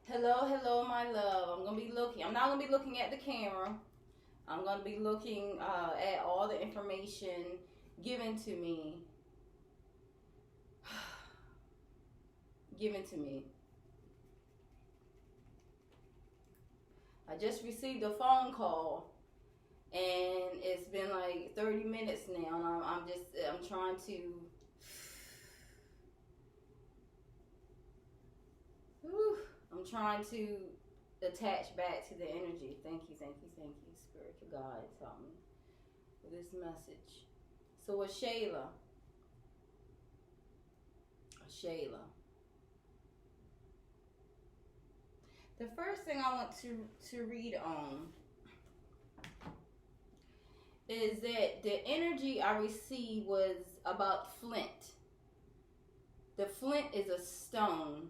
Hello, hello, my love. I'm not going to be looking at the camera. I'm going to be looking at all the information given to me. given to me. I just received a phone call and it's been like 30 minutes now. And I'm trying to, whew, I'm trying to attach back to the energy. Thank you, thank you, thank you, spiritual guides, help me with this message. So Ashayla. The first thing I want to read on is that the energy I received was about flint. The flint is a stone.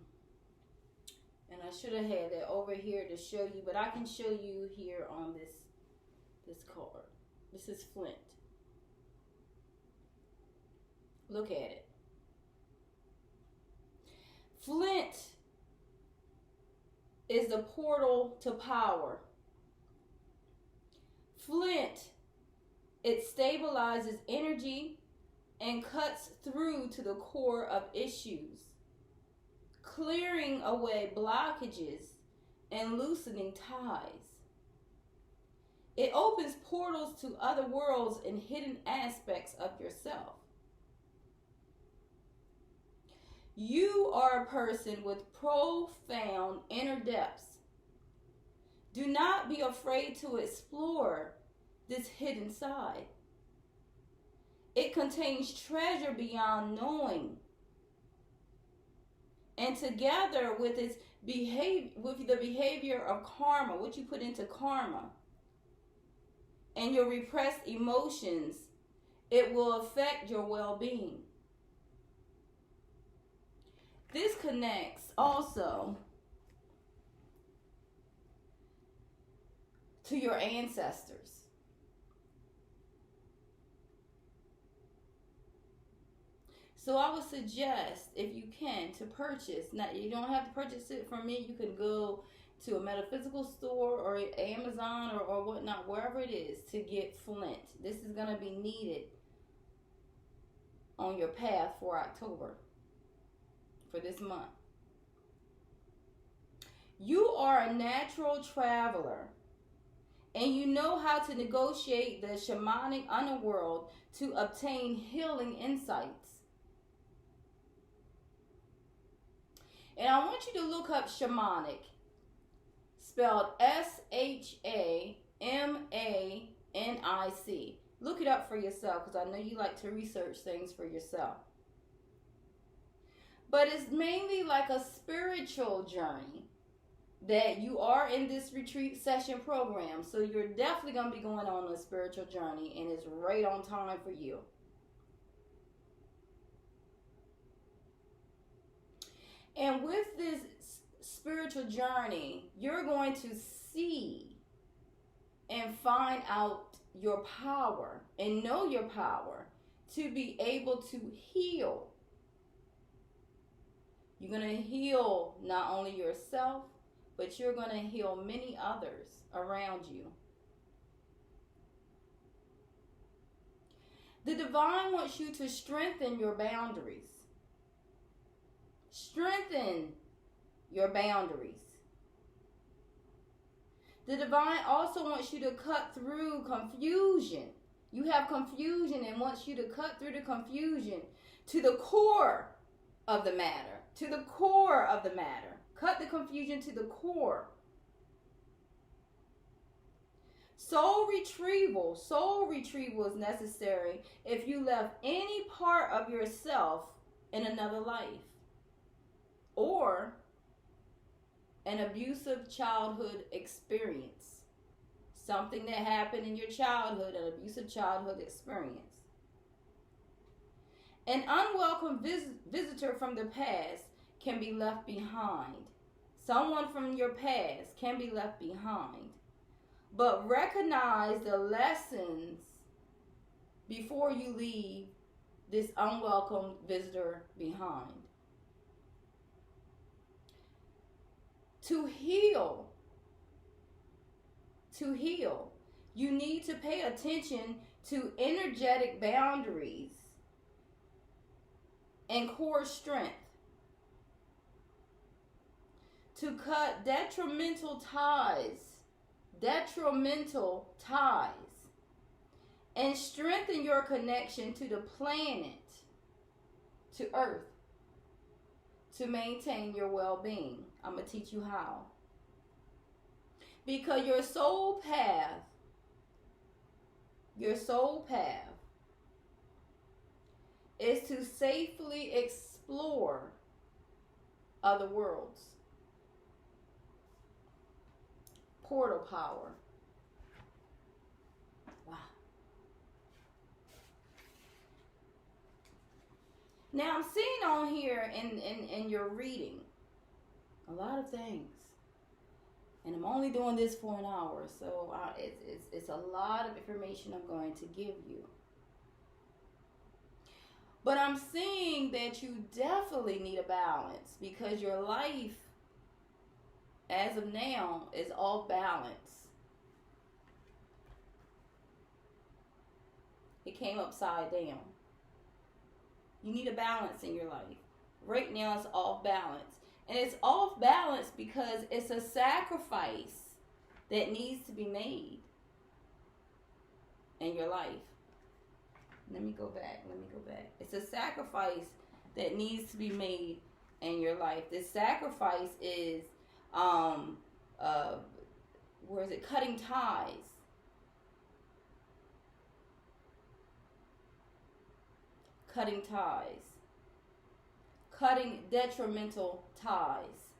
And I should have had that over here to show you, but I can show you here on this card. This is flint. Look at it. Flint is the portal to power. Flint, it stabilizes energy and cuts through to the core of issues, clearing away blockages and loosening ties. It opens portals to other worlds and hidden aspects of yourself. You are a person with profound inner depths. Do not be afraid to explore this hidden side. It contains treasure beyond knowing. And together with its with the behavior of karma, what you put into karma, and your repressed emotions, it will affect your well-being. This connects also to your ancestors. So I would suggest, if you can, to purchase. Now, you don't have to purchase it from me. You can go to a metaphysical store or Amazon or whatnot, wherever it is, to get flint. This is going to be needed on your path for October, for this month. You are a natural traveler, and you know how to negotiate the shamanic underworld to obtain healing insights. And I want you to look up shamanic, spelled Shamanic. Look it up for yourself, because I know you like to research things for yourself. But it's mainly like a spiritual journey that you are in this retreat session program. So you're definitely going to be going on a spiritual journey, and it's right on time for you. And with this spiritual journey, you're going to see and find out your power and know your power to be able to heal. You're going to heal not only yourself, but you're going to heal many others around you. The divine wants you to strengthen your boundaries. Strengthen your boundaries. The divine also wants you to cut through confusion. You have confusion and wants you to cut through the confusion to the core of the matter. To the core of the matter. Cut the confusion to the core. Soul retrieval is necessary if you left any part of yourself in another life, or an abusive childhood experience. Something that happened in your childhood, an abusive childhood experience. An unwelcome visitor from the past can be left behind. Someone from your past can be left behind. But recognize the lessons before you leave this unwelcome visitor behind. to heal. To heal, you need to pay attention to energetic boundaries and core strength. To cut detrimental ties, and strengthen your connection to the planet, to Earth, to maintain your well-being. I'm going to teach you how. Because your soul path is to safely explore other worlds. Portal power. Wow. Now I'm seeing on here in your reading a lot of things. And I'm only doing this for an hour, so it's a lot of information I'm going to give you. But I'm seeing that you definitely need a balance because your life, as of now, is off balance. It came upside down. You need a balance in your life. Right now, it's off balance. And it's off balance because it's a sacrifice that needs to be made in your life. Let me go back. It's a sacrifice that needs to be made in your life. This sacrifice is, cutting ties. Cutting ties. Cutting detrimental ties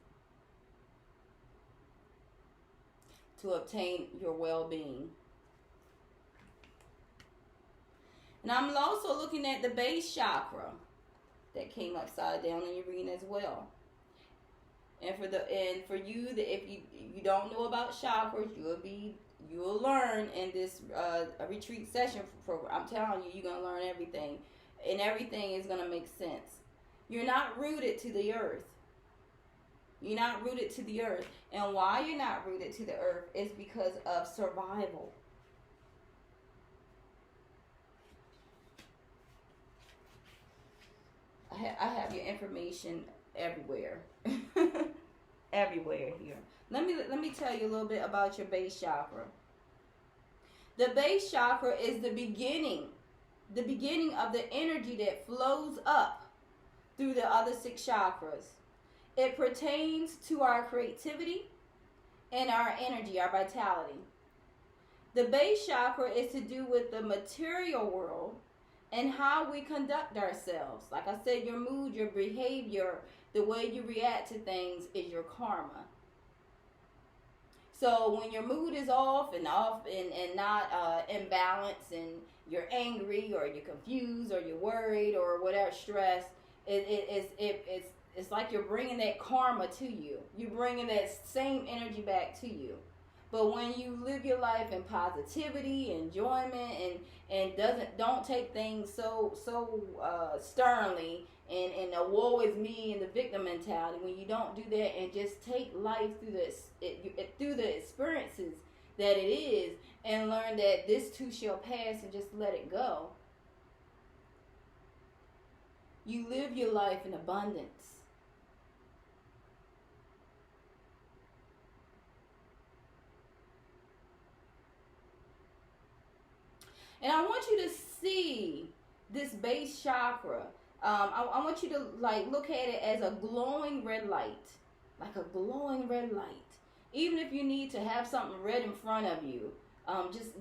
to obtain your well-being. And I'm also looking at the base chakra that came upside down in your reading as well. And for you, if you don't know about chakras, you'll learn in this a retreat session program. I'm telling you, you're gonna learn everything, and everything is gonna make sense. You're not rooted to the earth. You're not rooted to the earth. And why you're not rooted to the earth is because of survival. I have your information everywhere. Everywhere here. Let me tell you a little bit about your base chakra. The base chakra is the beginning of the energy that flows up through the other 6 chakras. It pertains to our creativity and our energy, our vitality. The base chakra is to do with the material world and how we conduct ourselves. Like I said, your mood, your behavior, the way you react to things is your karma. So when your mood is off and not in balance, and you're angry or you're confused or you're worried or whatever, stressed, it's like you're bringing that karma to you. You're bringing that same energy back to you. But when you live your life in positivity, enjoyment, and don't take things so sternly and the woe is me and the victim mentality, when you don't do that and just take life through the experiences that it is, and learn that this too shall pass and just let it go, you live your life in abundance. And I want you to see this base chakra. I want you to look at it as a glowing red light. Like a glowing red light. Even if you need to have something red in front of you,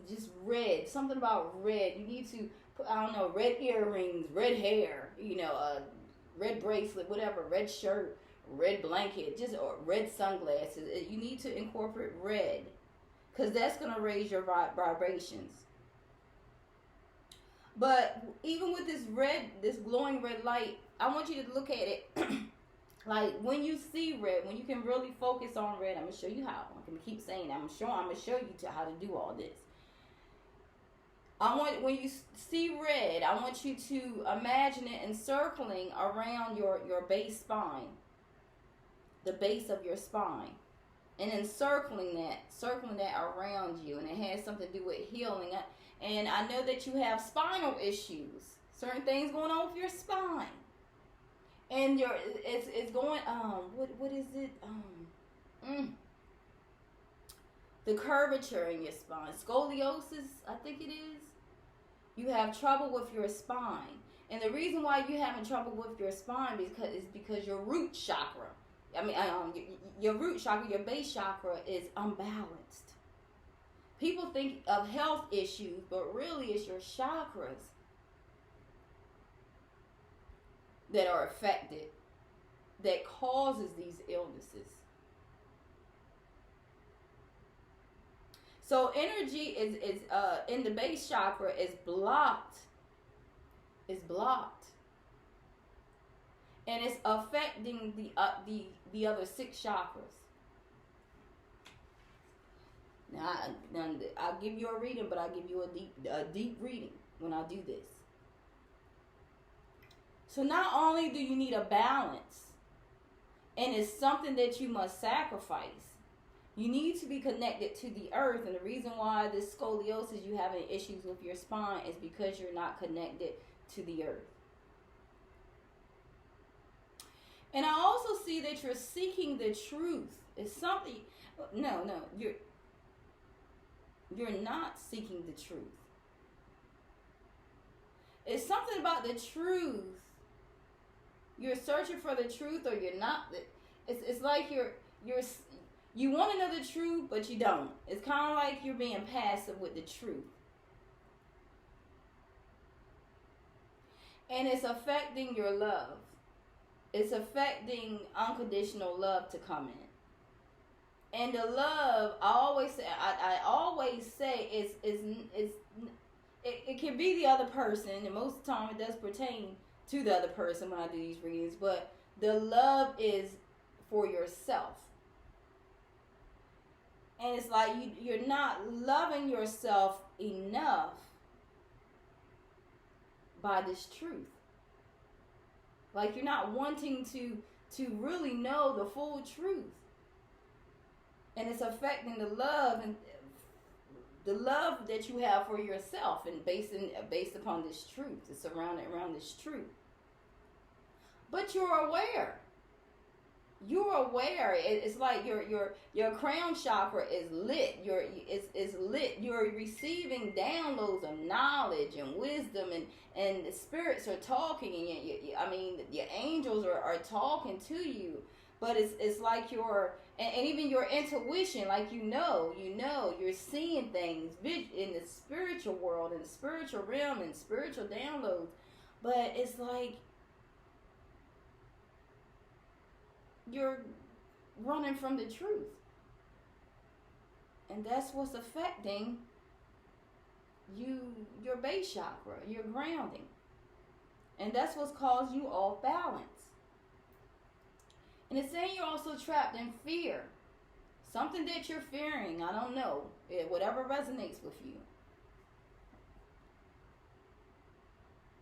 just red, something about red. You need to put, red earrings, red hair, red bracelet, whatever, red shirt, red blanket, or red sunglasses. You need to incorporate red, because that's going to raise your vibrations. But even with this glowing red light, I want you to look at it like when you see red, when you can really focus on red. I'm going to show you how. I'm going to keep saying that. I'm going to show you how to do all this. When you see red, I want you to imagine it encircling around your base spine, the base of your spine. and then circling that around you, and it has something to do with healing. And I know that you have spinal issues, certain things going on with your spine, and it's going what is it the curvature in your spine, scoliosis, I think it is. You have trouble with your spine, and the reason why you're having trouble with your spine is because your root chakra, your root chakra, your base chakra is unbalanced. People think of health issues, but really it's your chakras that are affected that causes these illnesses. So energy is in the base chakra is blocked. It's blocked. And it's affecting the other 6 chakras. Now I'll give you a reading, but I'll give you a deep reading when I do this. So not only do you need a balance, and it's something that you must sacrifice, you need to be connected to the earth. And the reason why this scoliosis, you having issues with your spine, is because you're not connected to the earth. And I also see that you're seeking the truth. It's something. No, you're not seeking the truth. It's something about the truth. You're searching for the truth, or you're not. It's like you want to know the truth, but you don't. It's kind of like you're being passive with the truth. And it's affecting your love. It's affecting unconditional love to come in. And the love, I always say it can be the other person, and most of the time it does pertain to the other person when I do these readings, but the love is for yourself. And it's like you're not loving yourself enough by this truth. Like you're not wanting to really know the full truth. And it's affecting the love and the love that you have for yourself, and based upon this truth. It's surrounded around this truth. But you're aware. You're aware. It's like your crown chakra is lit. It's lit. You're receiving downloads of knowledge and wisdom, and the spirits are talking, and your angels are talking to you. But it's like and even your intuition, like you're seeing things in the spiritual world, in the spiritual realm, and spiritual downloads. But it's like you're running from the truth. And that's what's affecting your base chakra, your grounding. And that's what's caused you off balance. And it's saying you're also trapped in fear. Something that you're fearing, I don't know. Whatever resonates with you.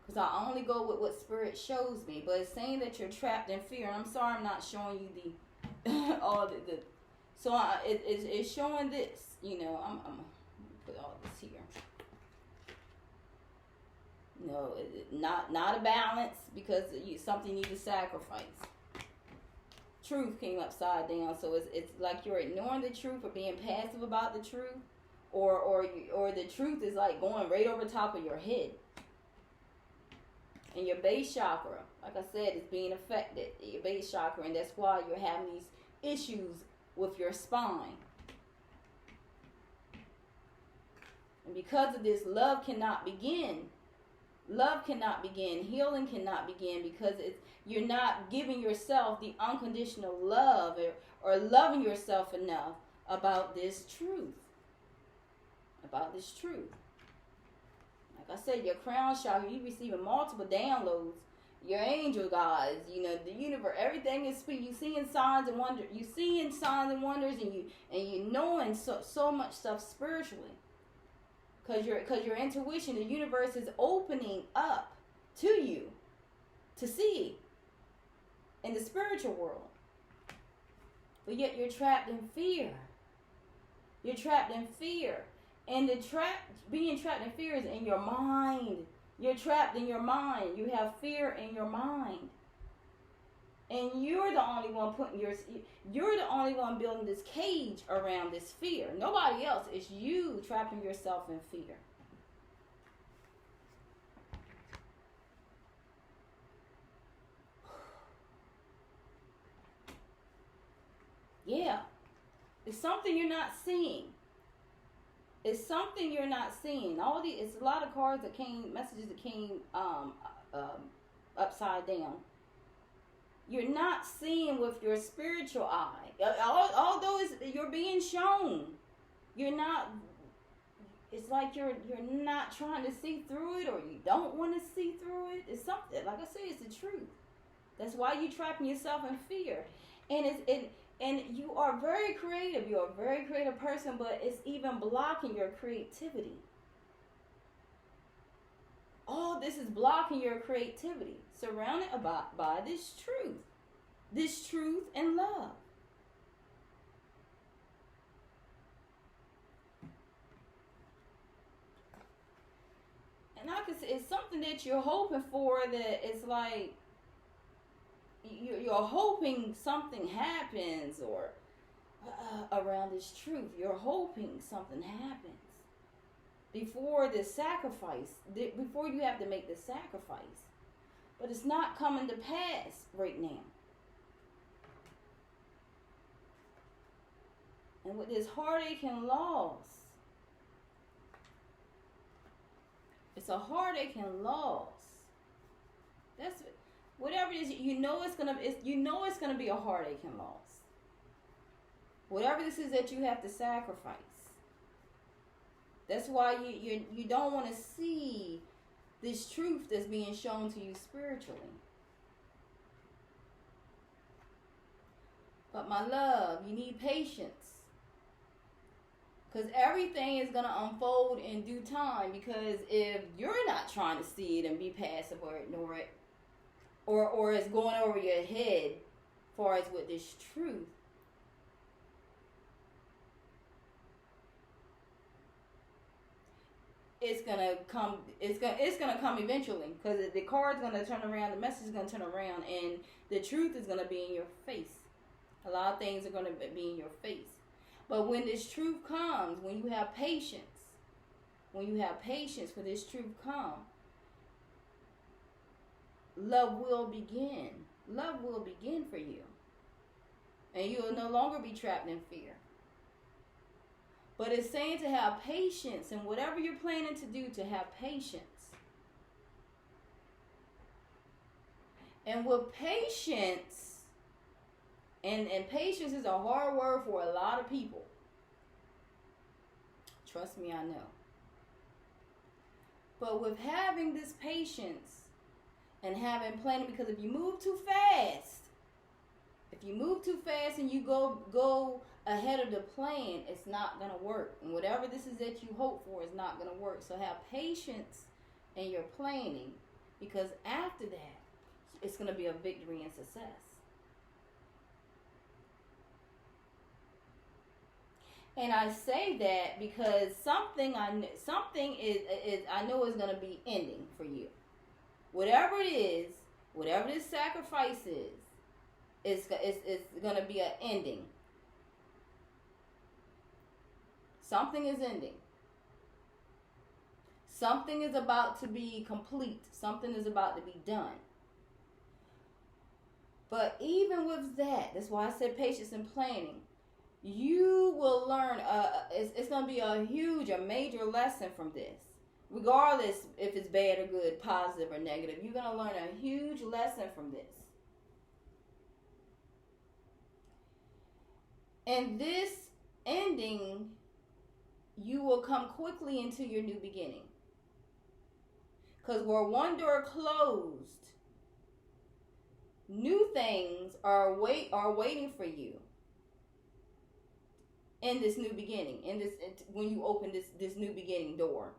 Because I only go with what Spirit shows me. But it's saying that you're trapped in fear. And I'm sorry I'm not showing you so it's showing this. I'm going to put all this here. No, not a balance, because something you need to sacrifice. Truth came upside down, so it's like you're ignoring the truth or being passive about the truth, or the truth is like going right over top of your head. And your base chakra, like I said, is being affected, your base chakra, and that's why you're having these issues with your spine. And because of this, love cannot begin. Love cannot begin. Healing cannot begin, because you're not giving yourself the unconditional love or loving yourself enough about this truth. About this truth. Like I said, your crown chakra, you're receiving multiple downloads. Your angel guides, the universe, everything is speaking. You're seeing signs and wonders. You're seeing signs and wonders, and you knowing so much stuff spiritually. Because your intuition, the universe is opening up to you to see in the spiritual world. But yet you're trapped in fear. You're trapped in fear. And being trapped in fear is in your mind. You're trapped in your mind. You have fear in your mind. And you're the only one you're the only one building this cage around this fear. Nobody else. It's you trapping yourself in fear. Yeah. It's something you're not seeing. It's something you're not seeing. It's a lot of cards that came, messages that came upside down. You're not seeing with your spiritual eye. Although you're being shown, you're not. It's like you're not trying to see through it, or you don't want to see through it. It's something. Like I said, it's the truth. That's why you're trapping yourself in fear, and you are very creative. You're a very creative person, but it's even blocking your creativity. All this is blocking your creativity, surrounded by this truth and love. And I can say it's something that you're hoping for, that it's like you're hoping something happens, or around this truth. You're hoping something happens before the sacrifice, before you have to make the sacrifice. But it's not coming to pass right now. And with this heartache and loss, it's a heartache and loss. That's whatever it is. You know it's gonna be a heartache and loss. Whatever this is that you have to sacrifice. That's why you don't want to see this truth that's being shown to you spiritually. But my love, you need patience. Because everything is going to unfold in due time. Because if you're not trying to see it and be passive or ignore it, or it's going over your head as far as with this truth, it's gonna come eventually, because the card's gonna turn around, the message is gonna turn around, and the truth is gonna be in your face. A lot of things are gonna be in your face. But when this truth comes, when you have patience for this truth come, love will begin. Love will begin for you. And you will no longer be trapped in fear. But it's saying to have patience, and whatever you're planning to do, to have patience. And with patience, and patience is a hard word for a lot of people. Trust me, I know. But with having this patience and having planning, because if you move too fast, and you go ahead of the plan, it's not going to work. And whatever this is that you hope for is not going to work. So have patience in your planning, because after that, it's going to be a victory and success. And I say that because something I know is going to be ending for you. Whatever it is, whatever this sacrifice is, it's going to be an ending. Something is ending. Something is about to be complete. Something is about to be done. But even with that, that's why I said patience and planning. You will learn, it's going to be a major lesson from this. Regardless if it's bad or good, positive or negative, you're going to learn a huge lesson from this. And this ending, you will come quickly into your new beginning. Because where one door closed, new things are waiting for you in this new beginning. When you open this new beginning door.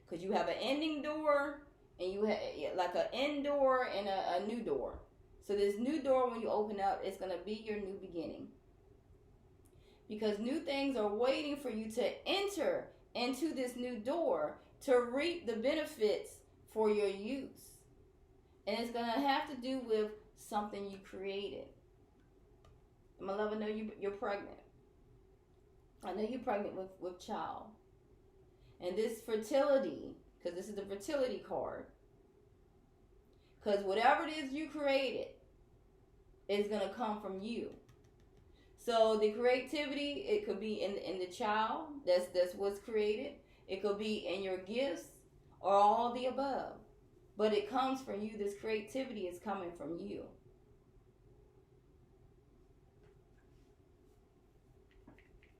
Because you have an ending door, and you have like an end door and a new door. So this new door, when you open up, it's going to be your new beginning. Because new things are waiting for you to enter into this new door to reap the benefits for your use. And it's going to have to do with something you created. My love, I know you're pregnant. I know you're pregnant with child. And this fertility, because this is the fertility card. Because whatever it is you created is going to come from you. So the creativity, it could be in the child. That's what's created. It could be in your gifts or all the above. But it comes from you. This creativity is coming from you.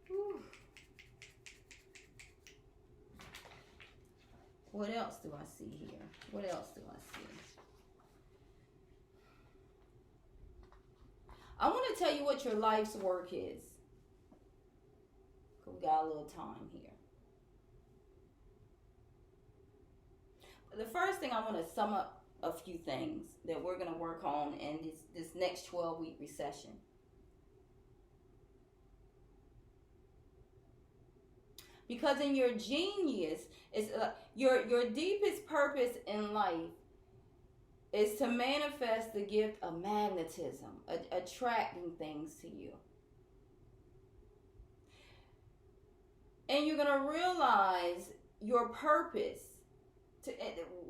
Whew. What else do I see here? What else do I see? I want to tell you what your life's work is. We got a little time here. The first thing, I want to sum up a few things that we're going to work on in this next 12-week recession. Because in your genius, it's your deepest purpose in life is to manifest the gift of magnetism, attracting things to you. And you're going to realize your purpose.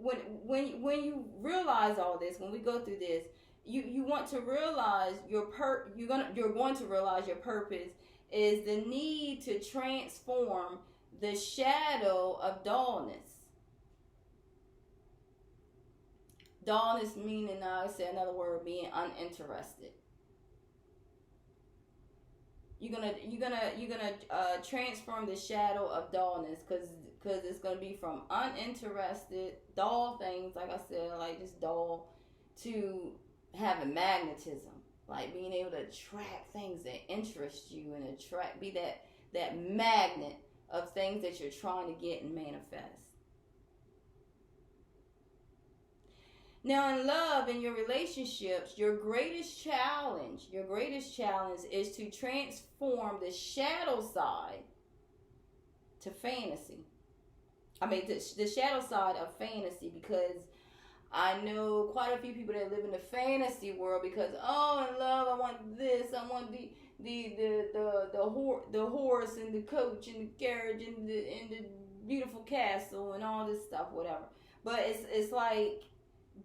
When you realize all this, when we go through this, you want to realize you're going to realize your purpose is the need to transform the shadow of dullness. Dullness meaning, I say another word, being uninterested. You're gonna transform the shadow of dullness, because it's gonna be from uninterested, dull things, like I said, like just dull, to having magnetism, like being able to attract things that interest you and be that magnet of things that you're trying to get and manifest. Now, in love, in your relationships, your greatest challenge is to transform the shadow side to fantasy. I mean, the shadow side of fantasy, because I know quite a few people that live in the fantasy world because, oh, in love, I want this, I want the horse and the coach and the carriage and the beautiful castle and all this stuff, whatever. But it's like,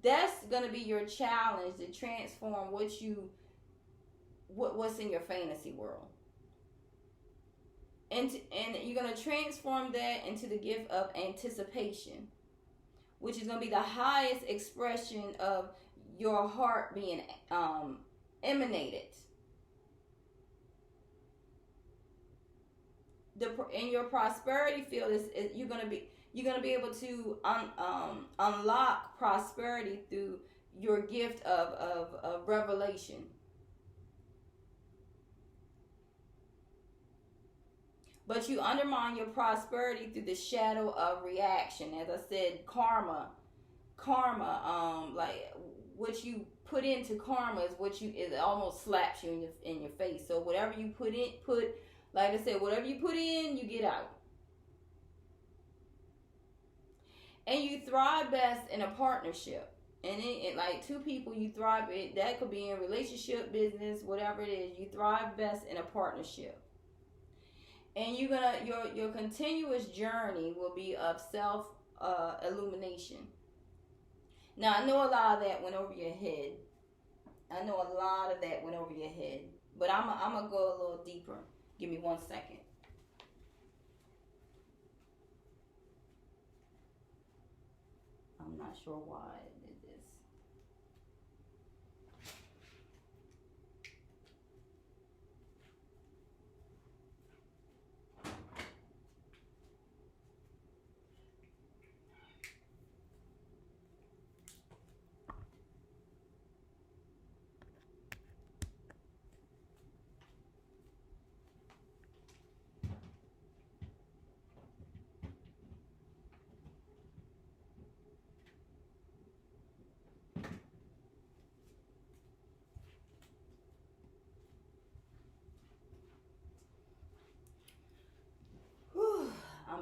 that's gonna be your challenge, to transform what's in your fantasy world, and you're gonna transform that into the gift of anticipation, which is gonna be the highest expression of your heart being emanated. In your prosperity field, you're gonna be able to unlock prosperity through your gift of revelation. But you undermine your prosperity through the shadow of reaction. As I said, karma, like what you put into karma is it almost slaps you in your face. So whatever you like I said, whatever you put in, you get out. And you thrive best in a partnership. And like two people, you thrive. That could be in relationship, business, whatever it is. You thrive best in a partnership. And your continuous journey will be of self illumination. Now, I know a lot of that went over your head. But I'm gonna go a little deeper. Give me 1 second. I'm not sure why I did this.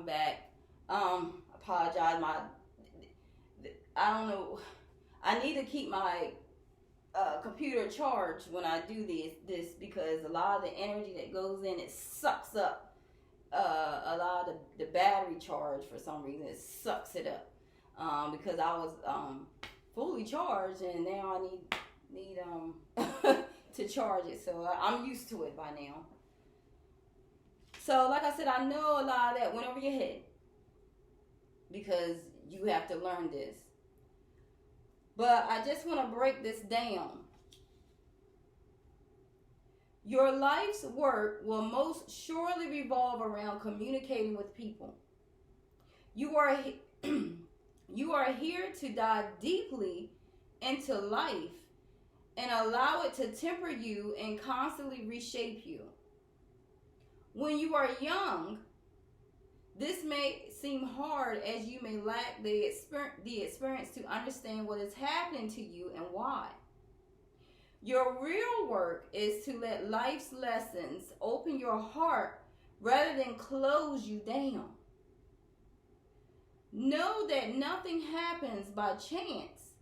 back. Apologize. I don't know. I need to keep my computer charged when I do this because a lot of the energy that goes in, it sucks up a lot of the battery charge. For some reason, it sucks it up because I was fully charged, and now I need to charge it. So I'm used to it by now. So like I said, I know a lot of that went over your head because you have to learn this. But I just want to break this down. Your life's work will most surely revolve around communicating with people. You are here to dive deeply into life and allow it to temper you and constantly reshape you. When you are young, this may seem hard as you may lack the experience to understand what is happening to you and why. Your real work is to let life's lessons open your heart rather than close you down. Know that nothing happens by chance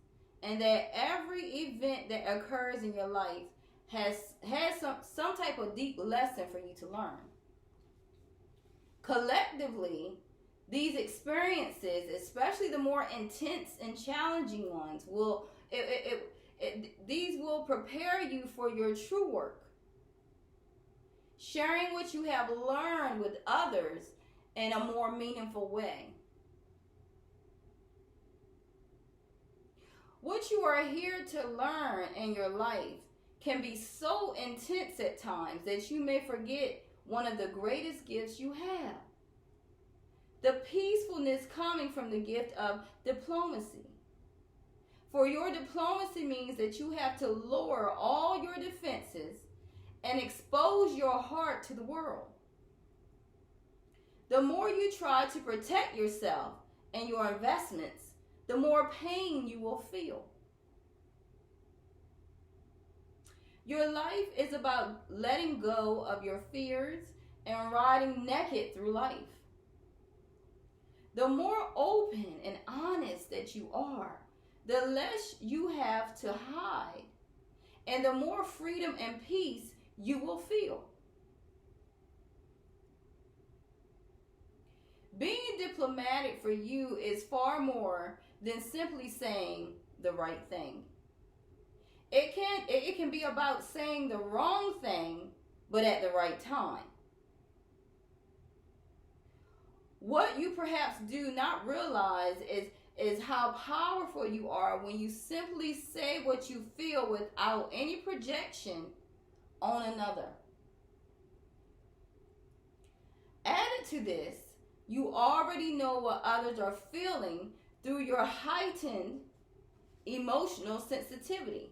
and that every event that occurs in your life has some type of deep lesson for you to learn. Collectively, these experiences, especially the more intense and challenging ones, these will prepare you for your true work. Sharing what you have learned with others in a more meaningful way. What you are here to learn in your life can be so intense at times that you may forget one of the greatest gifts you have. The peacefulness coming from the gift of diplomacy. For your diplomacy means that you have to lower all your defenses and expose your heart to the world. The more you try to protect yourself and your investments, the more pain you will feel. Your life is about letting go of your fears and riding naked through life. The more open and honest that you are, the less you have to hide, and the more freedom and peace you will feel. Being diplomatic for you is far more than simply saying the right thing. It can be about saying the wrong thing, but at the right time. What you perhaps do not realize is how powerful you are when you simply say what you feel without any projection on another. Added to this, you already know what others are feeling through your heightened emotional sensitivity.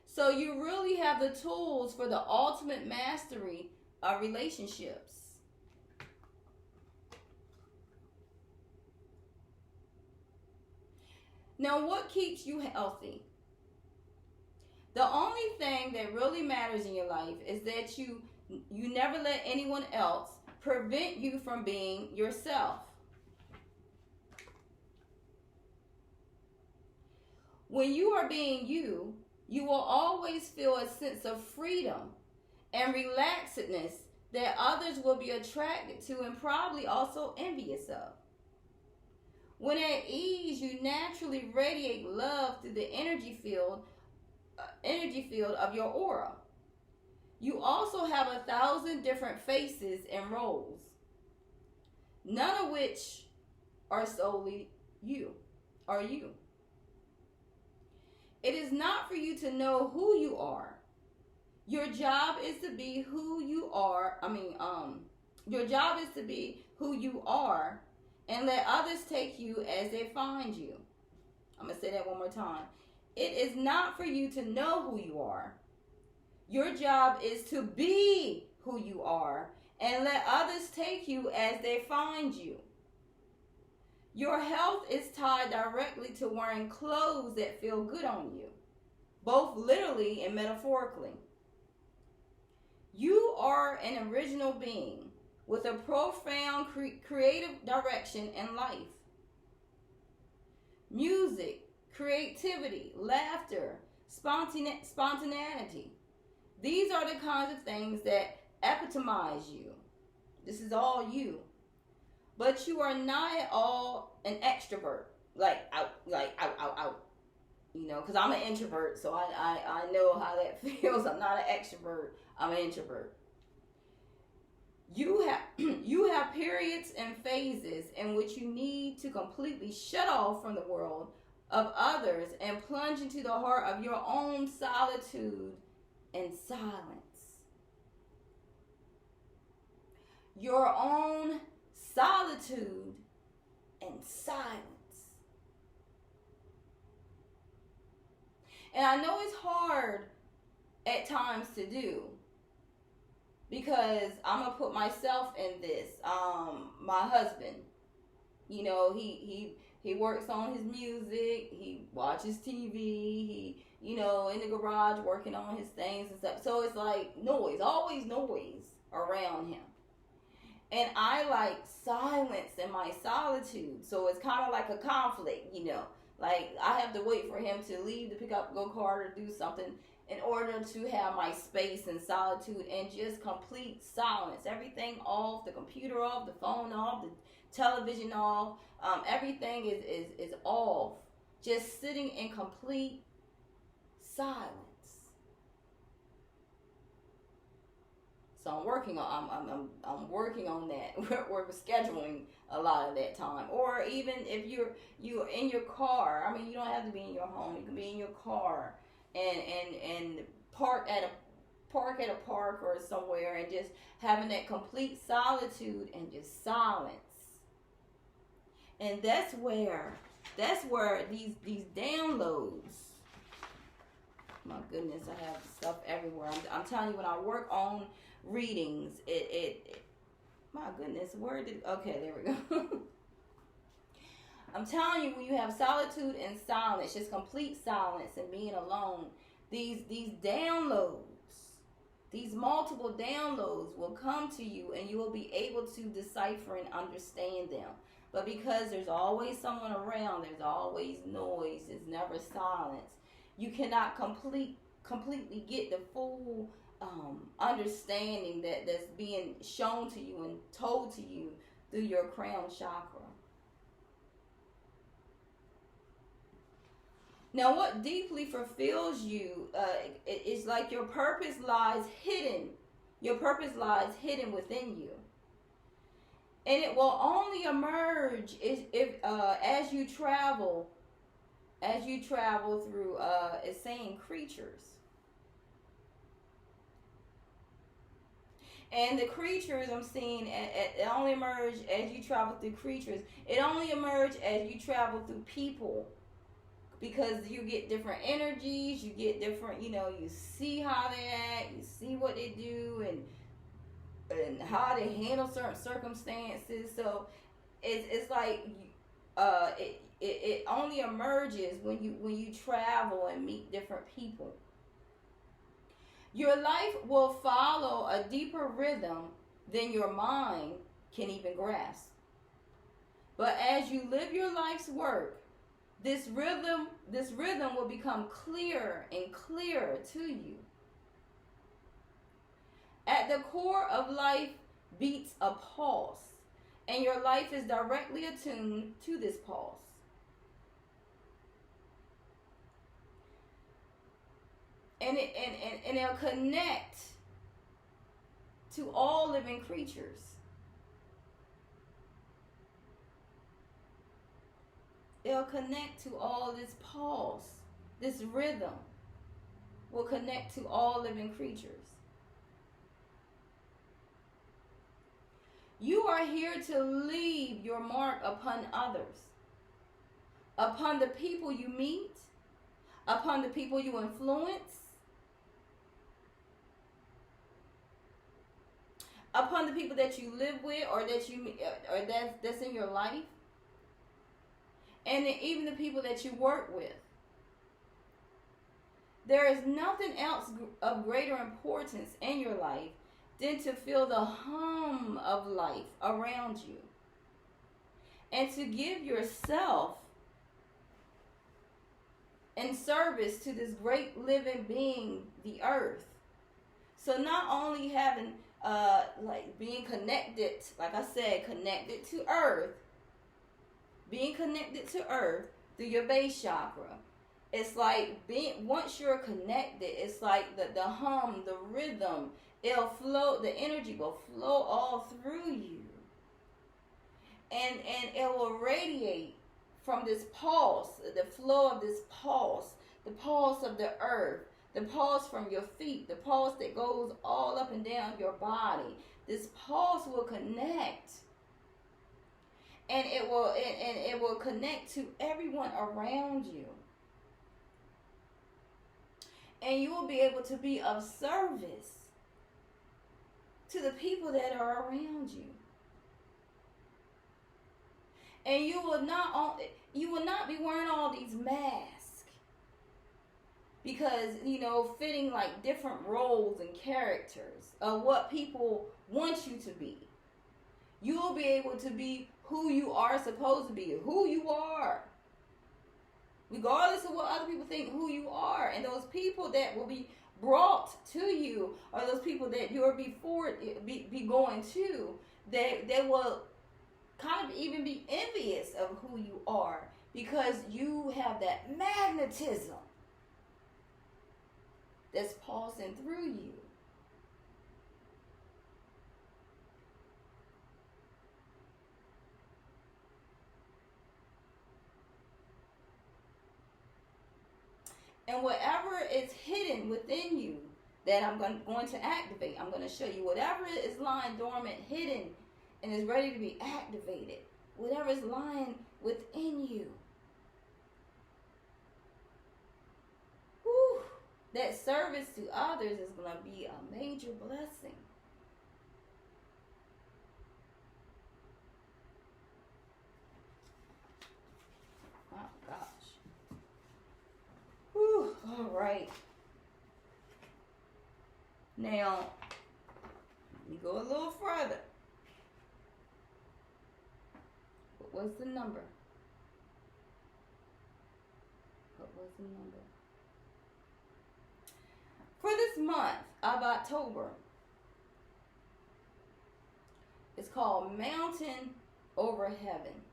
So you really have the tools for the ultimate mastery of relationships. Now, what keeps you healthy? The only thing that really matters in your life is that you never let anyone else prevent you from being yourself. When you are being you, you will always feel a sense of freedom and relaxedness that others will be attracted to and probably also envious of. When at ease, you naturally radiate love through the energy field of your aura. You also have 1,000 different faces and roles, none of which are solely you. It is not for you to know who you are. Your job is to be who you are. Your job is to be who you are and let others take you as they find you. I'm going to say that one more time. It is not for you to know who you are. Your job is to be who you are and let others take you as they find you. Your health is tied directly to wearing clothes that feel good on you, both literally and metaphorically. You are an original being with a profound creative direction in life. Music, creativity, laughter, spontaneity. These are the kinds of things that epitomize you. This is all you. But you are not at all an extrovert. Like out. Because I'm an introvert, so I know how that feels. I'm not an extrovert. I'm an introvert. You have periods and phases in which you need to completely shut off from the world of others and plunge into the heart of your own solitude and silence. Your own solitude and silence. And I know it's hard at times to do, because I'm gonna put myself in this. My husband, he works on his music. He watches TV. He, in the garage working on his things and stuff. So it's like noise, always noise around him. And I like silence and my solitude. So it's kind of like a conflict, Like I have to wait for him to leave to pick up, go car or do something, in order to have my space and solitude and just complete silence. Everything off, the computer off, the phone off, the television off. Everything is off. Just sitting in complete silence. So I'm working on that. We're scheduling a lot of that time. Or even if you're in your car. I mean, you don't have to be in your home. You can be in your car and park at a park or somewhere, and just having that complete solitude and just silence. And that's where these downloads. My goodness, I have stuff everywhere. I'm telling you, when I work on readings, it my goodness, okay, there we go. I'm telling you, when you have solitude and silence, just complete silence and being alone, these downloads, these multiple downloads will come to you, and you will be able to decipher and understand them. But because there's always someone around, there's always noise, there's never silence, you cannot completely get the full understanding that's being shown to you and told to you through your crown chakra. Now, what deeply fulfills you is like your purpose lies hidden. Your purpose lies hidden within you, and it will only emerge if as you travel through it's saying creatures. And the creatures I'm seeing, it only emerge as you travel through creatures. It only emerge as you travel through people. Because you get different energies, you get different, you see how they act, you see what they do, and how they handle certain circumstances. So it's like it only emerges when you travel and meet different people. Your life will follow a deeper rhythm than your mind can even grasp. But as you live your life's work, this rhythm will become clearer and clearer to you. At the core of life beats a pulse, and your life is directly attuned to this pulse. And it'll connect to all living creatures. It'll connect to all this pulse, this rhythm will connect to all living creatures. You are here to leave your mark upon others, upon the people you meet, upon the people you influence, upon the people that you live with or that's in your life. And even the people that you work with. There is nothing else of greater importance in your life than to feel the hum of life around you. And to give yourself in service to this great living being, the earth. So not only having being connected, like I said, connected to earth, being connected to earth through your base chakra. It's like once you're connected, it's like the hum, the rhythm, it'll flow, the energy will flow all through you. And it will radiate from this pulse, the flow of this pulse, the pulse of the earth, the pulse from your feet, the pulse that goes all up and down your body. This pulse will connect. And it will connect to everyone around you. And you will be able to be of service to the people that are around you. And you will not be wearing all these masks, because, fitting like different roles and characters of what people want you to be. You will be able to be who you are supposed to be, who you are, regardless of what other people think who you are. And those people that will be brought to you are those people that you're be going to, they will kind of even be envious of who you are, because you have that magnetism that's pulsing through you. And whatever is hidden within you that I'm going to activate, I'm going to show you whatever is lying dormant, hidden, and is ready to be activated. Whatever is lying within you. Whew, that service to others is going to be a major blessing. Oh, gosh. Whew, all right. Now, let me go a little further. What was the number? What was the number? For this month of October, it's called Mountain Over Heaven.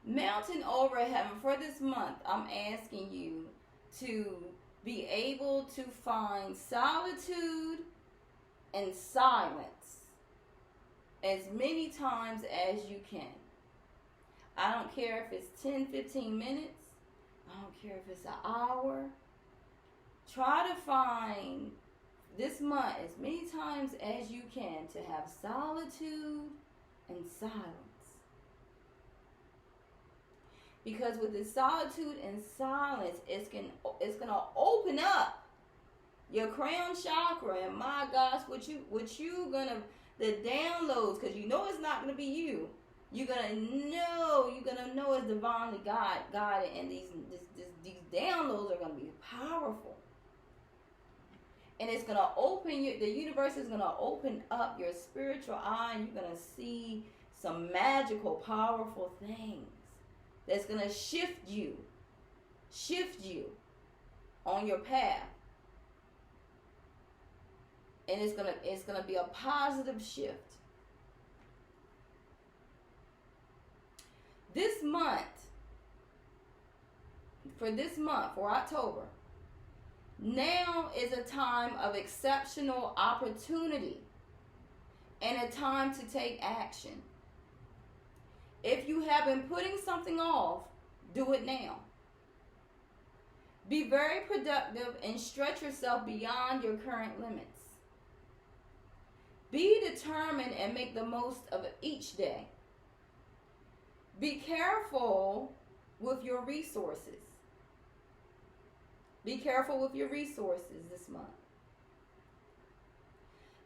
Mountain over heaven. For this month, I'm asking you to be able to find solitude and silence as many times as you can. I don't care if it's 10, 15 minutes. I don't care if it's an hour. Try to find this month as many times as you can to have solitude and silence. Because with the solitude and silence, it's gonna open up your crown chakra, and my gosh, the downloads, because it's not gonna be you. You're gonna know it's divinely guided, and these downloads are gonna be powerful. And it's gonna the universe is gonna open up your spiritual eye, and you're gonna see some magical, powerful things that's gonna shift you on your path. And it's gonna be a positive shift. For October, now is a time of exceptional opportunity and a time to take action. If you have been putting something off, do it now. Be very productive and stretch yourself beyond your current limits. Be determined and make the most of each day. Be careful with your resources. Be careful with your resources this month.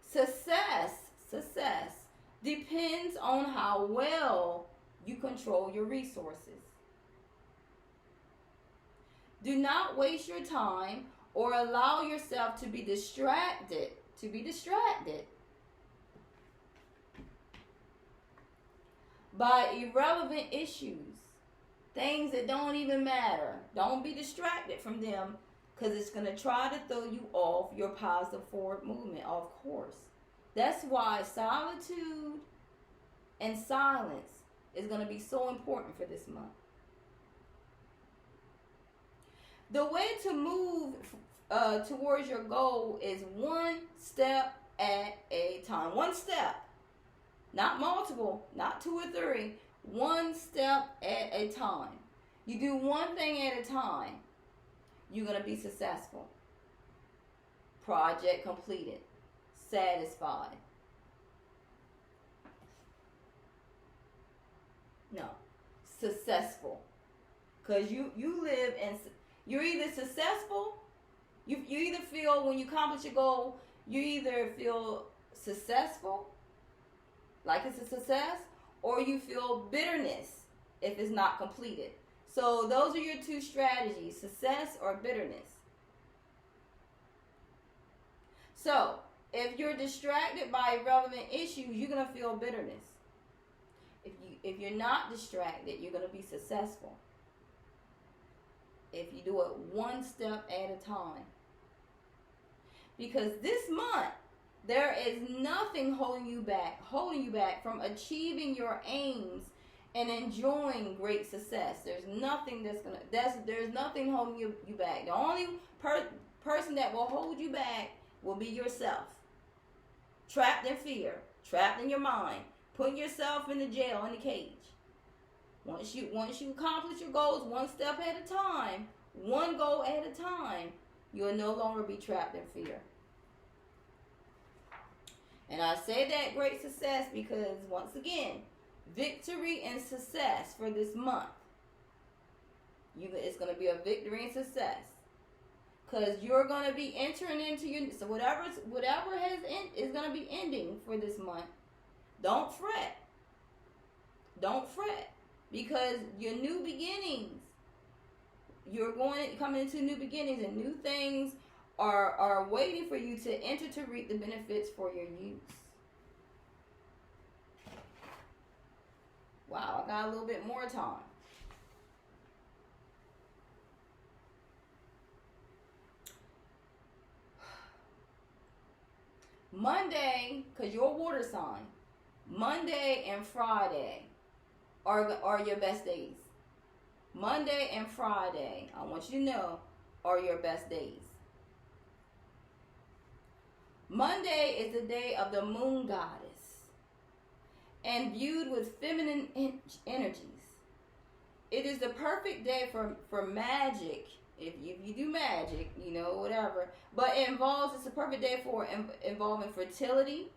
Success depends on how well you control your resources. Do not waste your time or allow yourself to be distracted to be distracted by irrelevant issues, things that don't even matter. Don't be distracted from them, because it's going to try to throw you off your positive forward movement, of course. That's why solitude and silence is going to be so important for this month. The way to move towards your goal is one step at a time. One step. Not multiple, not 2 or 3. One step at a time. You do one thing at a time, you're going to be successful. Project completed. Satisfied. No. Successful. Because you live in, you're either successful, you either feel when you accomplish your goal, you either feel successful, like it's a success, or you feel bitterness if it's not completed. So those are your 2 strategies, success or bitterness. So if you're distracted by irrelevant issues, you're going to feel bitterness. If you're not distracted, you're going to be successful. If you do it one step at a time. Because this month, there is nothing holding you back from achieving your aims and enjoying great success. There's nothing there's nothing holding you back. The only person that will hold you back will be yourself. Trapped in fear, trapped in your mind, putting yourself in the jail, in the cage. Once you accomplish your goals one step at a time, one goal at a time, you'll no longer be trapped in fear. And I say that great success because, once again, victory and success for this month. It's going to be a victory and success. Because you're going to be entering into your, so whatever is going to be ending for this month, don't fret. Don't fret. Because your new beginnings, coming into new beginnings, and new things are waiting for you to enter to reap the benefits for your use. Wow, I got a little bit more time. Monday, because you're a water sign, Monday and Friday are your best days. Monday and Friday, I want you to know, are your best days. Monday is the day of the moon goddess, and viewed with feminine energies. It is the perfect day for magic. If you do magic, whatever. But it's a perfect day for involving fertility,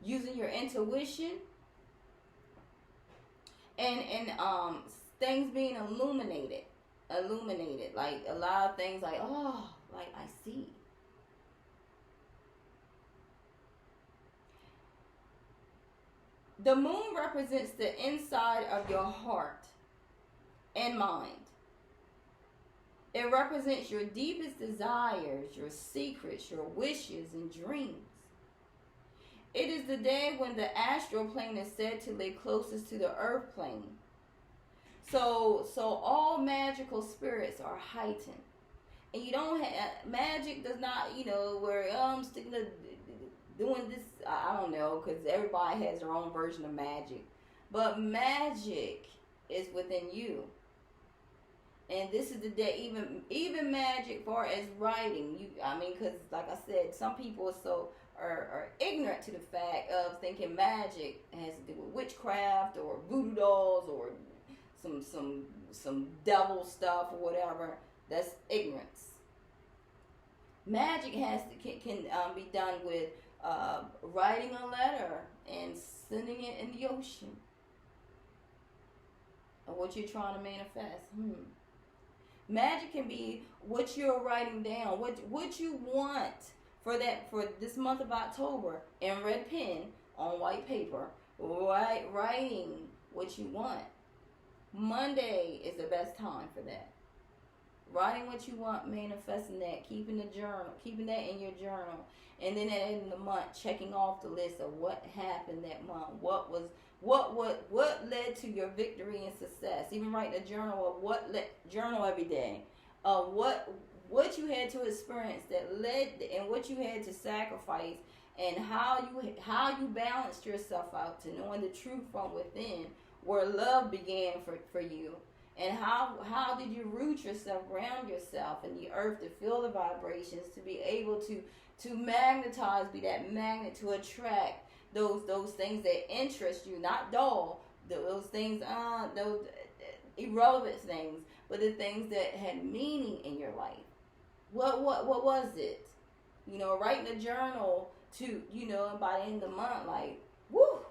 using your intuition, and things being illuminated. Like a lot of things like I see. The moon represents the inside of your heart and mind. It represents your deepest desires, your secrets, your wishes, and dreams. It is the day when the astral plane is said to lay closest to the earth plane. So all magical spirits are heightened. And you don't have, magic does not, where I'm sticking to doing this, I don't know, because everybody has their own version of magic. But magic is within you. And this is the day, even magic, far as writing, because like I said, some people are ignorant to the fact of thinking magic has to do with witchcraft or voodoo dolls or some devil stuff or whatever. That's ignorance. Magic can be done with writing a letter and sending it in the ocean of what you're trying to manifest. Magic can be what you're writing down, what you want for this month of October in red pen on white paper, writing what you want. Monday is the best time for that. Writing what you want, manifesting that, keeping the journal, keeping that in your journal, and then at the end of the month, checking off the list of what happened that month, what led to your victory and success. Even writing a journal of journal every day, what you had to experience that led, and what you had to sacrifice, and how you balanced yourself out to knowing the truth from within, where love began for you. And how did you root yourself, ground yourself in the earth to feel the vibrations, to be able to magnetize, be that magnet to attract those things that interest you, not dull, those things, those irrelevant things, but the things that had meaning in your life. What was it? Writing a journal to, and by the end of the month, like, woo!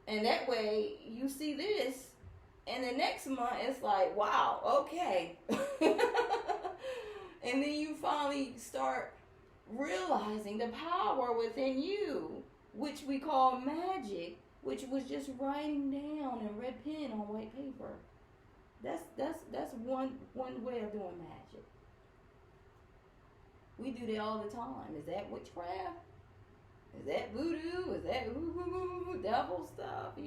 And that way you see this. And the next month, it's like, wow, okay. And then you finally start realizing the power within you, which we call magic, which was just writing down in red pen on white paper. That's one way of doing magic. We do that all the time. Is that witchcraft? Is that voodoo? Is that devil stuff? I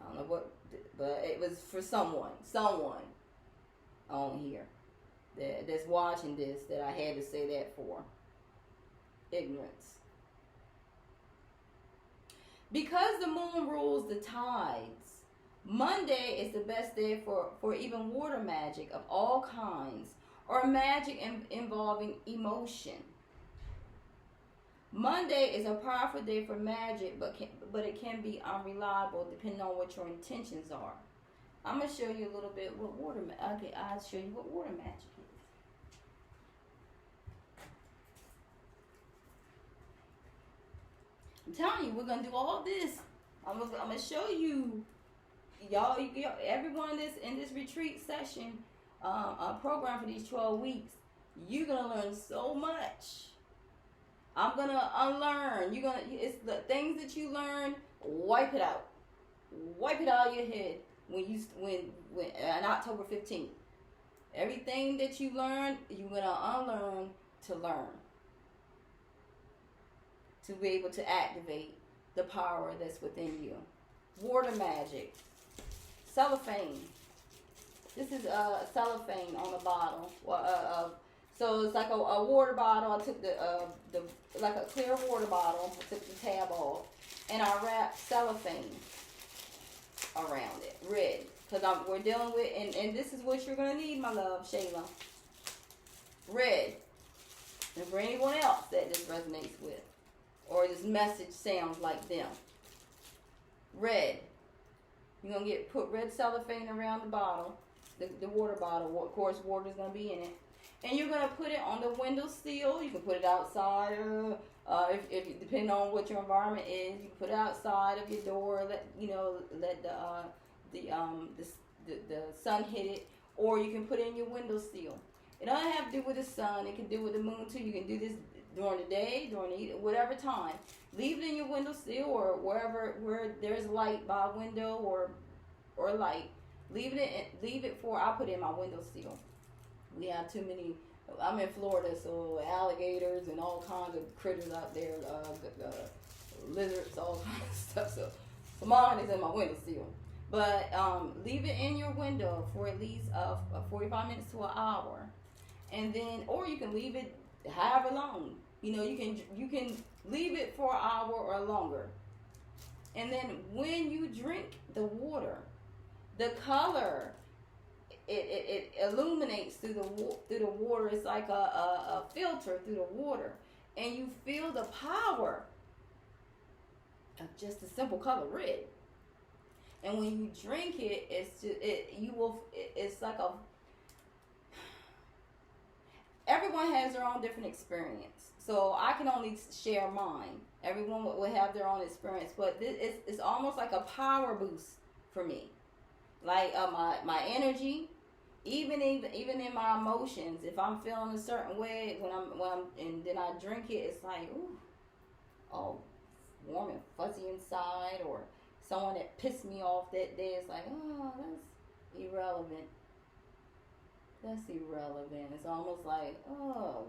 don't know what, but it was for someone on here that's watching this that I had to say that for. Ignorance. Because the moon rules the tides, Monday is the best day for even water magic of all kinds, or magic involving emotion. Monday is a powerful day for magic, but it can be unreliable depending on what your intentions are. I'm gonna show you a little bit what water. Okay, I'll show you what water magic is. I'm telling you, we're gonna do all this. I'm gonna show you, y'all. Everyone in this retreat session, program for these 12 weeks. You're gonna learn so much. I'm gonna unlearn. It's the things that you learn. Wipe it out. Wipe it out of your head when on October 15th. Everything that you learn, you're gonna unlearn to learn. To be able to activate the power that's within you. Water magic. Cellophane. This is cellophane on the bottle. So it's like a water bottle. I took like a clear water bottle. I took the tab off, and I wrapped cellophane around it, red, because we're dealing with, and this is what you're gonna need, my love, Shayla. Red, and for anyone else that this resonates with, or this message sounds like them. Red. You're gonna put red cellophane around the bottle, the water bottle. Of course, water's gonna be in it. And you're gonna put it on the windowsill. You can put it outside, if depending on what your environment is. You can put it outside of your door. Let the sun hit it, or you can put it in your windowsill. It doesn't have to do with the sun. It can do with the moon too. You can do this during the day, whatever time. Leave it in your windowsill or where there's light by a window or light. Leave it for. I put it in my windowsill. We have too many. I'm in Florida, so alligators and all kinds of critters out there, lizards, all kinds of stuff. So mine is in my windowsill. But leave it in your window for at least 45 minutes to an hour, and then, or you can leave it however long. You can leave it for an hour or longer, and then when you drink the water, the color. It illuminates through the water. It's like a filter through the water, and you feel the power of just a simple color red. And when you drink it, it's like everyone has their own different experience. So I can only share mine. Everyone will have their own experience, but it's almost like a power boost for me. Like my energy, even in my emotions. If I'm feeling a certain way and then I drink it, it's like all warm and fuzzy inside. Or someone that pissed me off that day, it's like, oh, that's irrelevant. that's irrelevant. It's almost like, oh,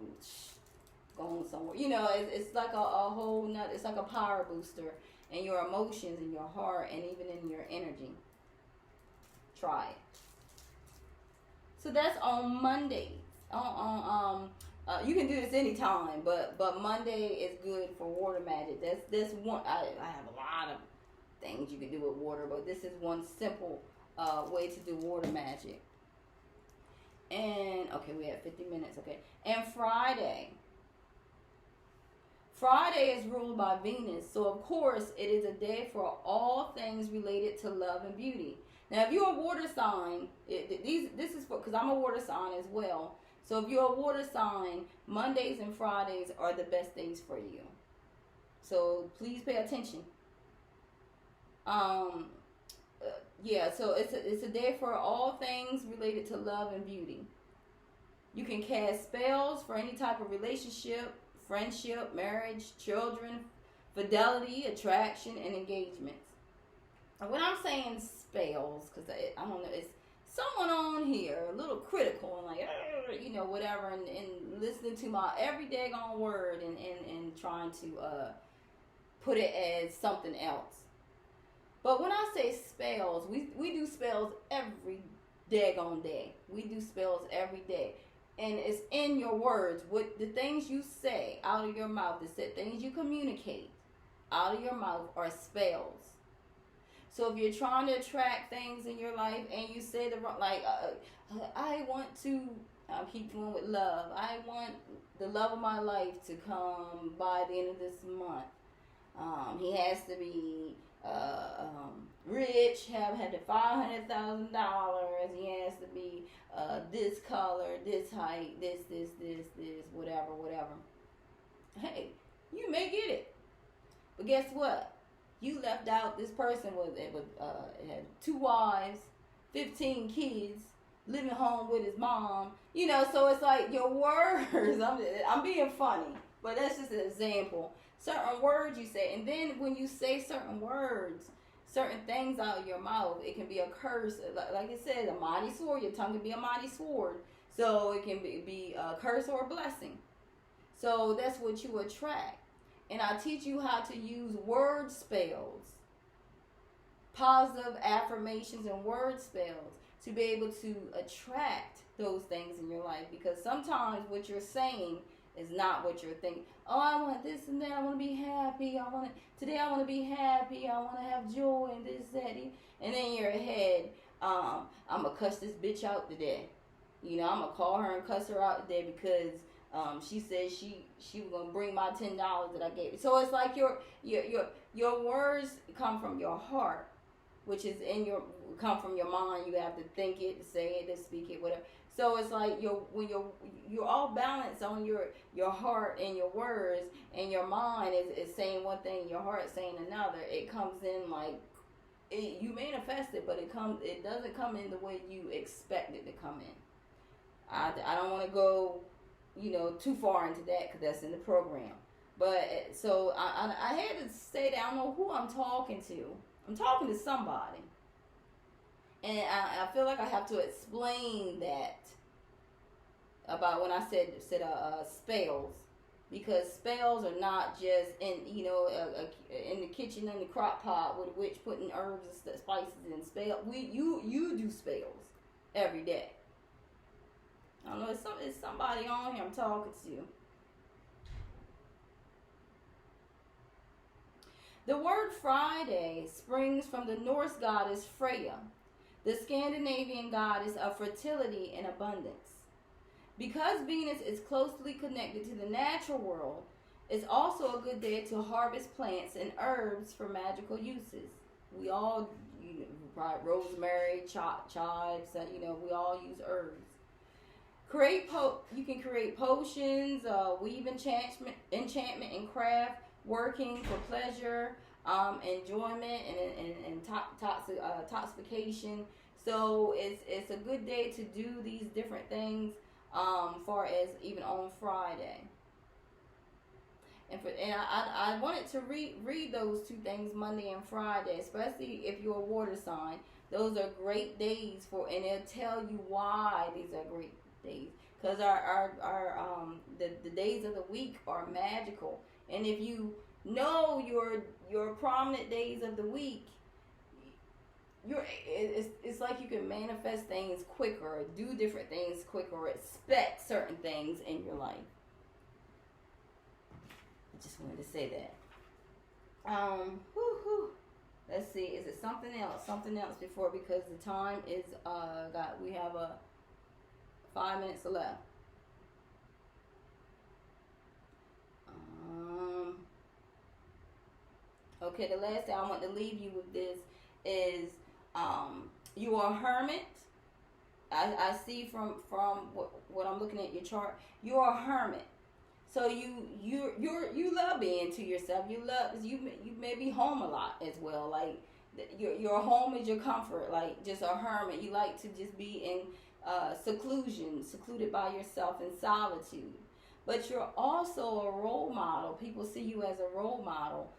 going somewhere. It's like a whole nother, it's like a power booster in your emotions, in your heart, and even in your energy. Try it. So that's on Mondays. You can do this anytime, but Monday is good for water magic. That's one. I have a lot of things you can do with water, but this is one simple way to do water magic. And okay, we have 50 minutes. Okay, and Friday is ruled by Venus, so of course it is a day for all things related to love and beauty. Now, if you're a water sign, this is because I'm a water sign as well. So if you're a water sign, Mondays and Fridays are the best days for you. So please pay attention. So it's a day for all things related to love and beauty. You can cast spells for any type of relationship, friendship, marriage, children, fidelity, attraction, and engagements. And when I'm saying spells, because I don't know, it's someone on here a little critical and like, whatever, and listening to my every daggone word and trying to put it as something else. But when I say spells, we do spells every daggone day. We do spells every day. And it's in your words, what the things you say out of your mouth, the things you communicate out of your mouth are spells. So if you're trying to attract things in your life and you say the wrong, like, I want to, I'll keep going with love. I want the love of my life to come by the end of this month. He has to be rich, have had the $500,000. He has to be this color, this height, this, whatever. Hey, you may get it, but guess what? You left out this person had 2 wives, 15 kids, living home with his mom. So it's like your words. I'm being funny, but that's just an example. Certain words you say, and then when you say certain words, certain things out of your mouth, it can be a curse. Like it said, a mighty sword. Your tongue can be a mighty sword. So it can be a curse or a blessing. So that's what you attract. And I teach you how to use word spells, positive affirmations and word spells to be able to attract those things in your life. Because sometimes what you're saying is not what you're thinking. Oh, I want this and that. I want to be happy. Today I want to be happy. I want to have joy and this, that. And in your head, I'm going to cuss this bitch out today. I'm going to call her and cuss her out today because she said she was gonna bring my $10 that I gave. So it's like your words come from your heart, which is come from your mind. You have to think it, say it, to speak it, whatever. So it's like when you're all balanced on your heart and your words, and your mind is saying one thing, your heart saying another. It comes in like you manifest it, but it doesn't come in the way you expect it to come in. I don't want to go too far into that because that's in the program. But so I had to say that I don't know who I'm talking to. I'm talking to somebody. And I feel like I have to explain that about when I said spells. Because spells are not just in the kitchen in the crock pot with a witch putting herbs and spices in. You do spells every day. I don't know, it's somebody on here I'm talking to. The word Friday springs from the Norse goddess Freya, the Scandinavian goddess of fertility and abundance. Because Venus is closely connected to the natural world, it's also a good day to harvest plants and herbs for magical uses. We all, rosemary, chives, we all use herbs. You can create potions, weave enchantment and craft, working for pleasure, enjoyment, and toxification. So it's a good day to do these different things, far as even on Friday. And I wanted to read those two things, Monday and Friday, especially if you're a water sign. Those are great days for, and they'll tell you why these are great days. Because the days of the week are magical. And if you know your prominent days of the week, it's like you can manifest things quicker, or do different things quicker, or expect certain things in your life. I just wanted to say that. Let's see, is it something else before, because the time is we have 5 minutes left. Okay, the last thing I want to leave you with this is you are a hermit. I see from what I'm looking at your chart, you are a hermit. So you love being to yourself. You may be home a lot as well. Like your home is your comfort. Like just a hermit. You like to just be in secluded by yourself in solitude. But you're also a role model. People see you as a role model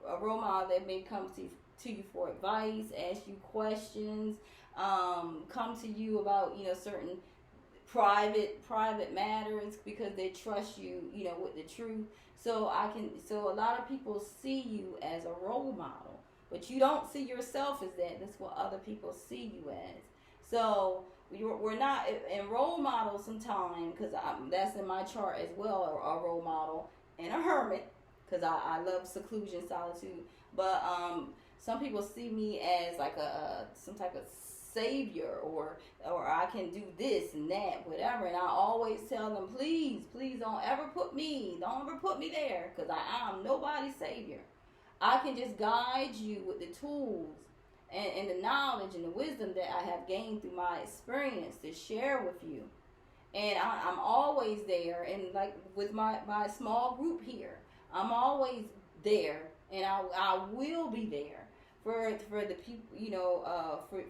a role model that may come to you for advice, ask you questions, come to you about certain private matters because they trust you with the truth. So a lot of people see you as a role model, but you don't see yourself as that. That's what other people see you as. So we're not in role models sometimes, because that's in my chart as well, a role model and a hermit, because I love seclusion, solitude. But some people see me as like some type of savior, or I can do this and that, whatever. And I always tell them, please don't ever put me there, because I am nobody's savior. I can just guide you with the tools and the knowledge and the wisdom that I have gained through my experience to share with you. And I'm always there, and like with my small group here, I'm always there, and I will be there for the people,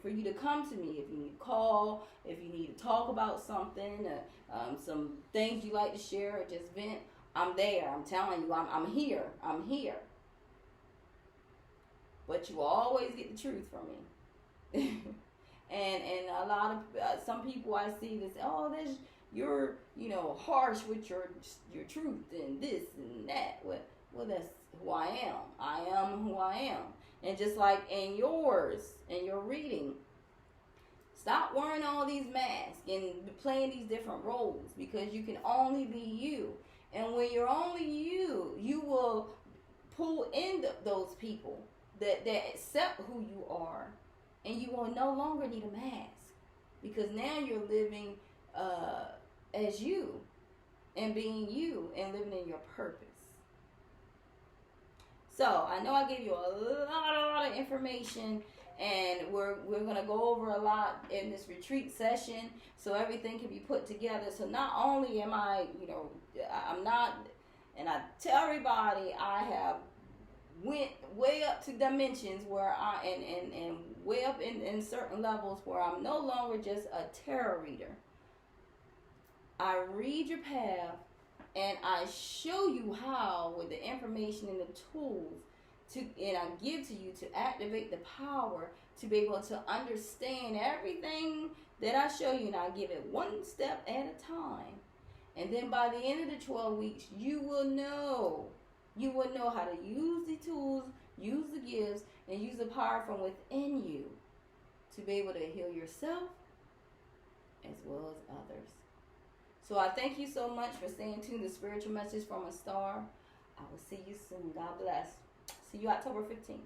for you to come to me if you need to call, if you need to talk about something, some things you like to share, or just vent. I'm there. I'm telling you, I'm here. I'm here. But you always get the truth from me. and a lot of some people I see that say, oh, you're harsh with your truth and this and that. Well, that's who I am. I am who I am. And just like in your reading, stop wearing all these masks and playing these different roles, because you can only be you. And when you're only you, you will pull in those people that accept who you are, and you will no longer need a mask, because now you're living as you, and being you, and living in your purpose. So I know I gave you a lot of information, and we're gonna go over a lot in this retreat session, so everything can be put together. So not only am I, I'm not, and I tell everybody I have went way up to dimensions where and way up in certain levels where I'm no longer just a tarot reader. I read your path, and I show you how, with the information and the tools, and I give to you to activate the power to be able to understand everything that I show you, and I give it one step at a time. And then by the end of the 12 weeks, you will know how to use the tools, use the gifts, and use the power from within you to be able to heal yourself as well as others. So I thank you so much for staying tuned to Spiritual Message from a Star. I will see you soon. God bless. See you October 15th.